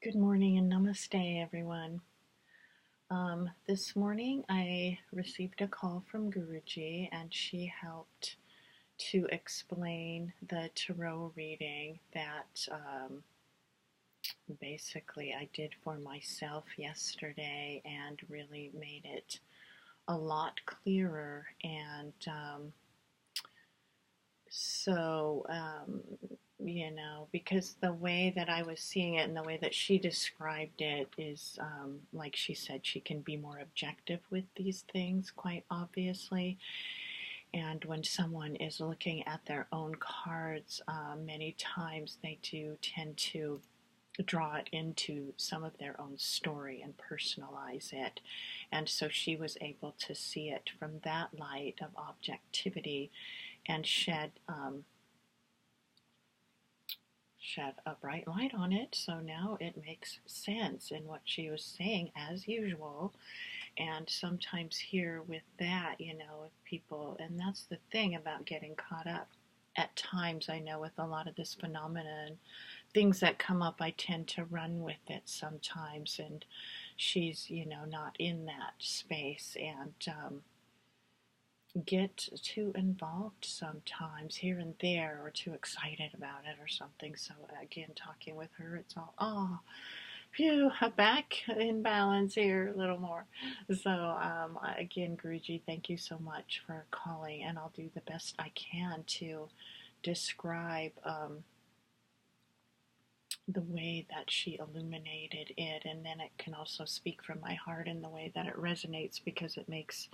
Good morning and namaste, everyone. This morning I received a call from Guruji, and she helped to explain the tarot reading that basically I did for myself yesterday and really made it a lot clearer. And so, because the way that I was seeing it and the way that she described it is, like she said, she can be more objective with these things, quite obviously. And when someone is looking at their own cards, many times they do tend to draw it into some of their own story and personalize it. And so she was able to see it from that light of objectivity and shed a bright light on it. So now it makes sense in what she was saying, as usual. And sometimes here with that, if people, and that's the thing about getting caught up. At times, I know with a lot of this phenomenon, things that come up, I tend to run with it sometimes. And she's, not in that space. And get too involved sometimes here and there, or too excited about it or something. So again, talking with her, it's all, oh, phew, back in balance here a little more. So again, Guruji, thank you so much for calling, and I'll do the best I can to describe the way that she illuminated it, and then it can also speak from my heart in the way that it resonates, because it makes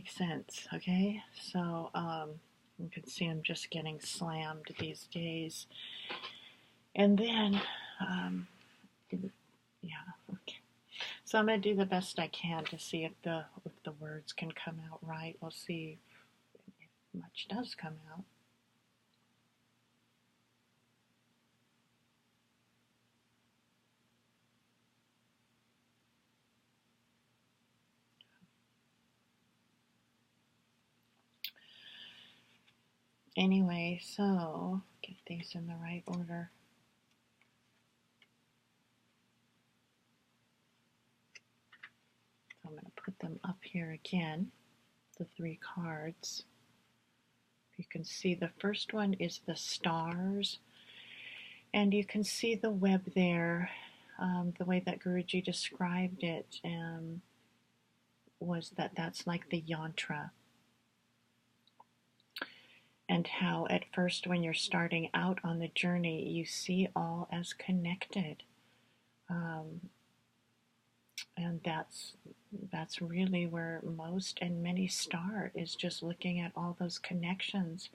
sense. Okay, so you can see I'm just getting slammed these days, and then yeah, okay. So I'm gonna do the best I can to see if the words can come out right. We'll see if much does come out. Anyway, so get these in the right order. So I'm going to put them up here again, the three cards. You can see the first one is the stars, and you can see the web there. The way that Guruji described it was that that's like the yantra, and how at first when you're starting out on the journey, you see all as connected. Um, and that's really where most and many start, is just looking at all those connections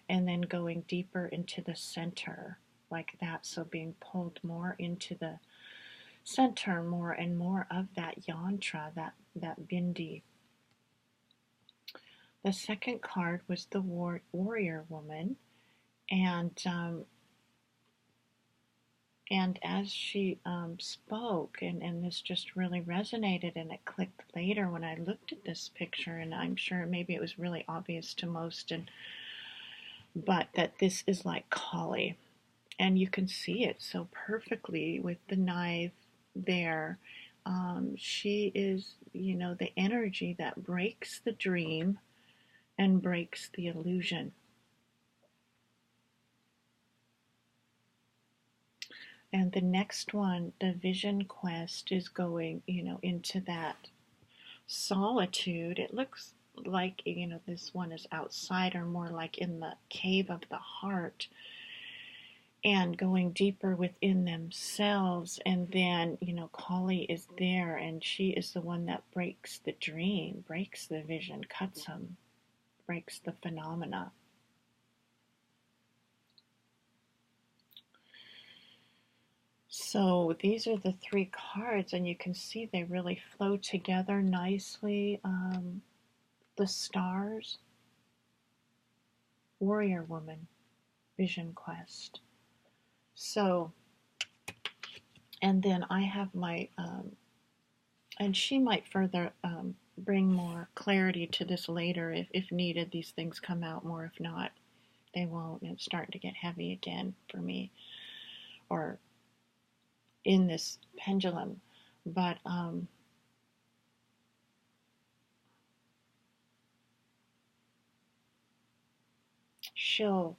and then going deeper into the center like that. So being pulled more into the center, more and more of that yantra, that bindi. The second card was the warrior woman, and as she spoke, and this just really resonated, and it clicked later when I looked at this picture, and I'm sure maybe it was really obvious to most, but that this is like Kali, and you can see it so perfectly with the knife there. She is, the energy that breaks the dream and breaks the illusion. And the next one, the vision quest, is going, into that solitude. It looks like, this one is outside, or more like in the cave of the heart, and going deeper within themselves. And then, Kali is there, and she is the one that breaks the dream, breaks the vision, cuts them, breaks the phenomena. So these are the three cards, and you can see they really flow together nicely. The stars, warrior woman vision quest. So, and then I have my, and she might further bring more clarity to this later if needed. These things come out more. If not, they won't. It's starting to get heavy again for me, or in this pendulum. But she'll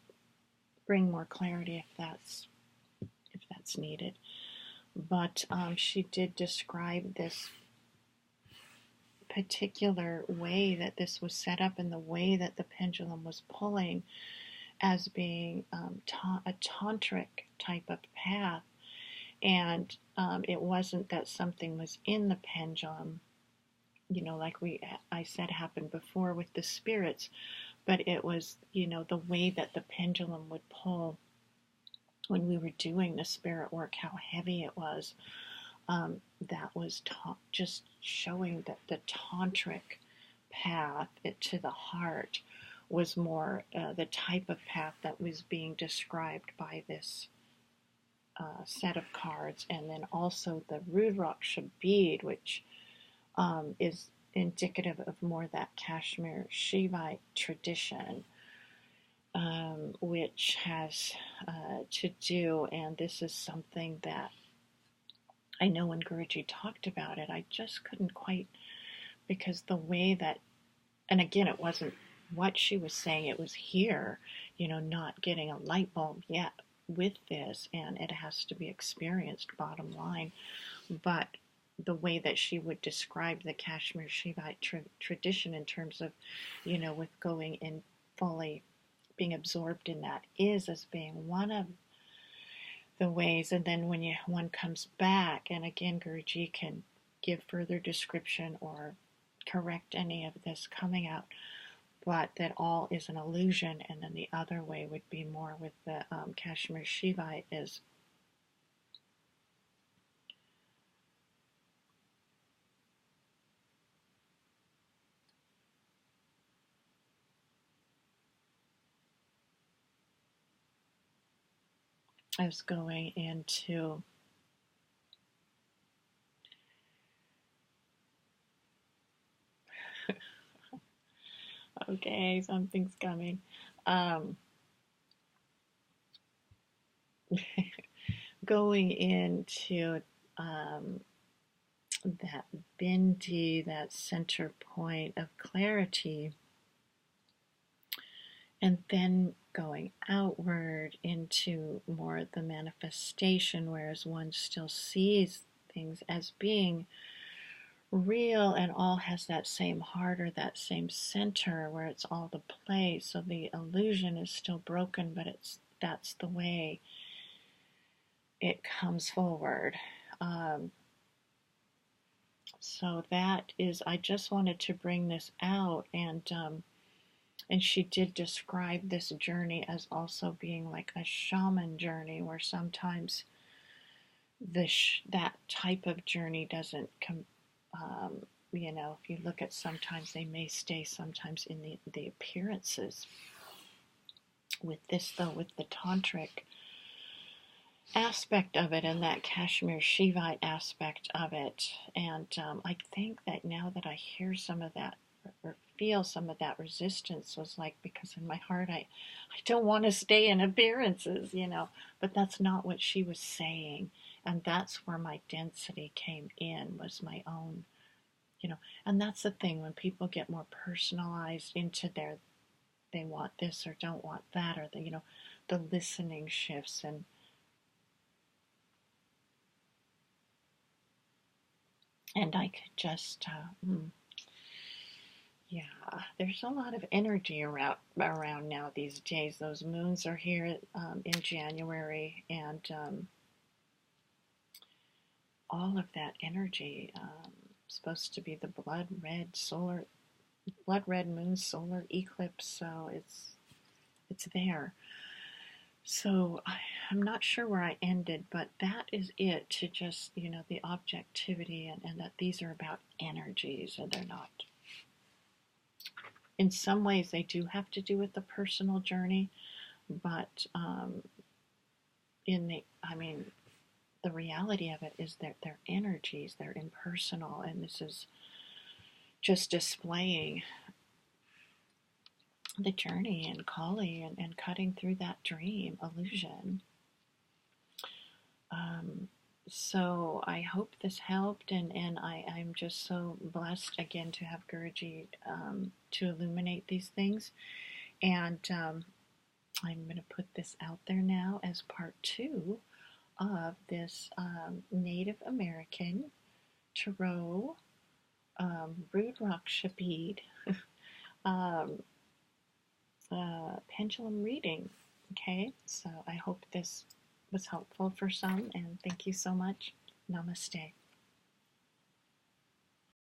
bring more clarity if that's needed. But she did describe this particular way that this was set up and the way that the pendulum was pulling as being a tantric type of path. And it wasn't that something was in the pendulum, like I said happened before with the spirits, but it was, the way that the pendulum would pull when we were doing the spirit work, how heavy it was. That was just showing that the tantric path to the heart was more the type of path that was being described by this set of cards. And then also the Rudraksha bead, which is indicative of more that Kashmir Shivite tradition, which has to do, and this is something that I know when Guruji talked about it, I just couldn't quite, because the way that, and again, it wasn't what she was saying, it was here, not getting a light bulb yet with this, and it has to be experienced, bottom line. But the way that she would describe the Kashmir Shivite tradition in terms of, with going in fully being absorbed in that is as being one of the ways. And then when one comes back, and again, Guruji can give further description or correct any of this coming out, but that all is an illusion. And then the other way would be more with the Kashmir Shivite is as going into okay, something's coming. Going into that bindi, that center point of clarity, and then going outward into more the manifestation, whereas one still sees things as being real and all has that same heart or that same center where it's all the play. So the illusion is still broken, but that's the way it comes forward. So that is, I just wanted to bring this out, and she did describe this journey as also being like a shaman journey, where sometimes that type of journey doesn't come. If you look at, sometimes they may stay sometimes in the appearances. With this though, with the tantric aspect of it and that Kashmir Shivite aspect of it, and I think that now that I hear some of that or feel some of that resistance was like, because in my heart I don't want to stay in appearances, but that's not what she was saying. And that's where my density came in, was my own, and that's the thing, when people get more personalized into they want this or don't want that, or the listening shifts. And I could just yeah, there's a lot of energy around now these days. Those moons are here in January, and all of that energy, supposed to be the blood red moon solar eclipse. So it's there. So I'm not sure where I ended, but that is it, to just, the objectivity, and that these are about energies, and they're not in some ways they do have to do with the personal journey, but in the, I mean, the reality of it is that they're energies, they're impersonal, and this is just displaying the journey and Kali and cutting through that dream illusion. So I hope this helped, and I'm just so blessed again to have Guruji to illuminate these things. And I'm going to put this out there now as part 2 of this Native American Tarot Rude Raksha bead pendulum reading. Okay, so I hope this was helpful for some, and thank you so much. Namaste.